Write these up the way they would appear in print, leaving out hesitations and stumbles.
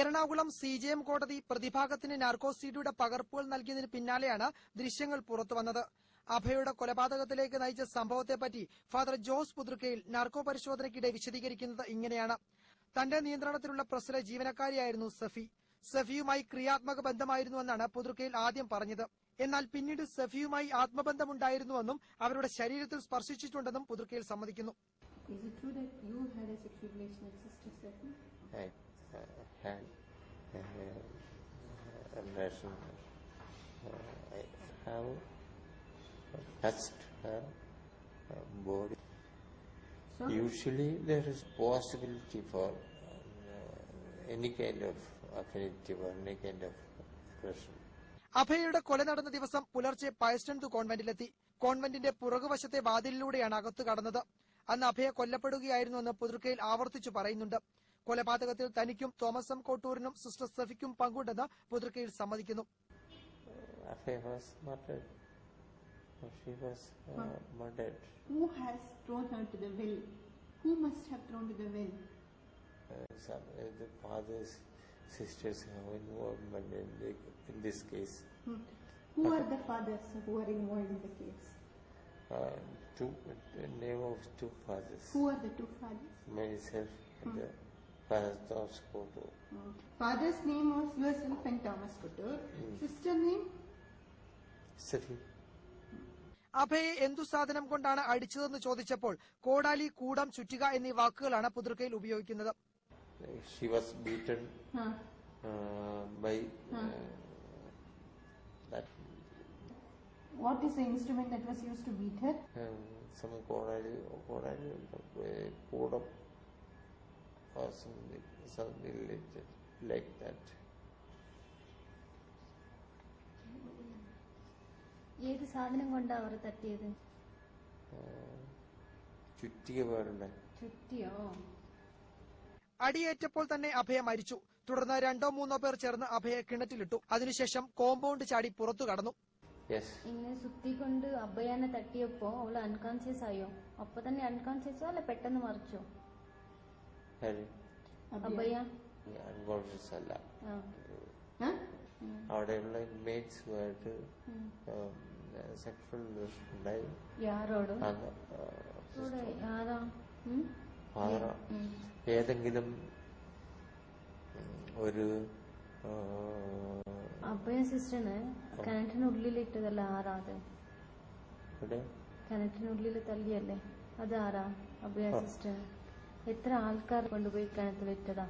Ernakulam CJM കോടതി പ്രതിഭാഗത്തിന് നാർക്കോസിഡിയുടെ പകർപ്പുകൾ നൽകിയതിന് പിന്നാലെയാണ് ദൃശ്യങ്ങൾ പുറത്തുവന്നത്. അഭയയുടെ കൊലപാതകത്തിലേക്ക് നയിച്ച സംഭവത്തെപ്പറ്റി ഫാദർ ജോസ് പുതുക്കയിൽ നാർക്കോ പരിശോധനയ്ക്കിടെ വിശദീകരിക്കുന്നത് ഇങ്ങനെയാണ്. തന്റെ നിയന്ത്രണത്തിലുള്ള പ്രസ്സിലെ ജീവനക്കാരിയായിരുന്നു സഫി. സഫിയുമായി ക്രിയാത്മക ബന്ധമായിരുന്നുവെന്നാണ് പുതുക്കയിൽ ആദ്യം പറഞ്ഞത്. എന്നാൽ പിന്നീട് സഫിയുമായി ആത്മബന്ധമുണ്ടായിരുന്നുവെന്നും അവരുടെ ശരീരത്തിൽ സ്പർശിച്ചിട്ടുണ്ടെന്നും പുതുക്കയിൽ സമ്മതിക്കുന്നു. Had a relation. I have touched her body. So? Usually there is possibility for any kind of affinity or any kind of aggression. അഭയയുടെ കൊല നടന്ന ദിവസം പുലർച്ചെ പയസ്റ്റൺത് കോൺവെന്റിലെത്തി. കോൺവെന്റിന്റെ പുറകുവശത്തെ വാതിലിലൂടെയാണ് അകത്തു കടന്നത്. അന്ന് അഭയ കൊല്ലപ്പെടുകയായിരുന്നുവെന്ന് പുതുക്കയിൽ ആവർത്തിച്ചു പറയുന്നുണ്ട്. കൊലപാതകത്തിൽ തനിക്കും തോമസ് എം കോട്ടൂരിനും സിസ്റ്റർ സഫിക്കും പങ്കുണ്ടെന്ന് പുതുക്കയിൽ സമ്മതിക്കുന്നു. Who has thrown her to the well? Who must have thrown to the well? The father's sisters have involvement in this case. Who are the fathers who are involved in the case? Name of two fathers. Who are the two fathers? Myself and the father Thomas Couture. Father's name was yourself and Thomas Couture. Sister name? Safi. അഭയെ എന്തു സാധനം കൊണ്ടാണ് അടിച്ചതെന്ന് ചോദിച്ചപ്പോൾ കോടാലി, കൂടം, ചുറ്റിക എന്നീ വാക്കുകളാണ് പുതുക്കയിൽ ഉപയോഗിക്കുന്നത്. She was beaten by that. What is the instrument that was used to beat her? Some kodali, kodam or something like that. ഏത് സാധനം കൊണ്ടാ അവർ തട്ടിയത്? ചുറ്റിക പാടുണ്ട. ചുറ്റിയോ? അടിയേറ്റപ്പോൾ തന്നെ അഭയ മരിച്ചു. തുടർന്ന് 2-3 പേർ ചേർന്ന് അഭയെ കിണറ്റിലിട്ടു. അതിനുശേഷം കോമ്പൗണ്ട് ചാടി പുറത്തു കടന്നു. ഇങ്ങനെ സുത്തിക്കൊണ്ട് അഭയനെ തട്ടിയപ്പോ അവള് അൺകോൺഷ്യസ് ആയോ? അപ്പൊ തന്നെ അൺകോൺഷ്യസോ അല്ല പെട്ടെന്ന് മറിച്ചോ? അഭയ അൺകോൺഷ്യസ് അല്ല. അവിടെയുള്ള ഇൻമേറ്റ്സുമായിട്ട് സെക്ഷൽ റിലേഷൻ ഉണ്ടായി. യാരോട്? ഏതെങ്കിലും ഒരു അഭയ സിസ്റ്ററിന് കിണറ്റിനുള്ളിലിട്ടതല്ല ആരാത്? കിണറ്റിനുള്ളിൽ തല്ലിയല്ലേ, അത് ആരാ? അഭയ സിസ്റ്റർ. എത്ര ആൾക്കാർ കൊണ്ടുപോയി കിണറ്റിലിട്ടതാ?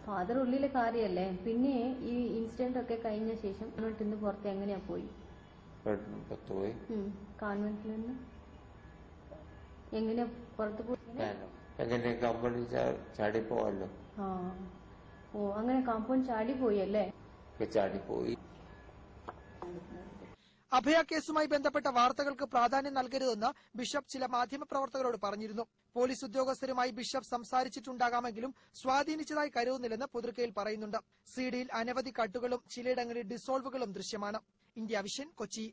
ഫാദർ ഉള്ളിലെ കാര്യല്ലേ. പിന്നെ ഈ ഇൻസിഡന്റ് ഒക്കെ കഴിഞ്ഞ ശേഷം ഇന്ന് പുറത്ത് എങ്ങനെയാ പോയി? കോൺവെന്റിൽ നിന്ന് എങ്ങനെയാ പുറത്ത് പോയി? ചാടിപ്പോവല്ലോ. ഓ, അങ്ങനെ കോമ്പൗണ്ട് ചാടിപ്പോയി അല്ലേ? ചാടിപ്പോയി. അഭയ കേസുമായി ബന്ധപ്പെട്ട വാർത്തകൾക്ക് പ്രാധാന്യം നൽകരുതെന്ന് ബിഷപ്പ് ചില മാധ്യമപ്രവർത്തകരോട് പറഞ്ഞിരുന്നു. പോലീസ് ഉദ്യോഗസ്ഥരുമായി ബിഷപ്പ് സംസാരിച്ചിട്ടുണ്ടാകാമെങ്കിലും സ്വാധീനിച്ചതായി കരുതുന്നില്ലെന്ന് പുതുക്കയിൽ പറയുന്നുണ്ട്. സിഡിയിൽ അനവധി കട്ടുകളും ചിലയിടങ്ങളിൽ ഡിസോൾവുകളും ദൃശ്യമാണ്. India vision, Kochi.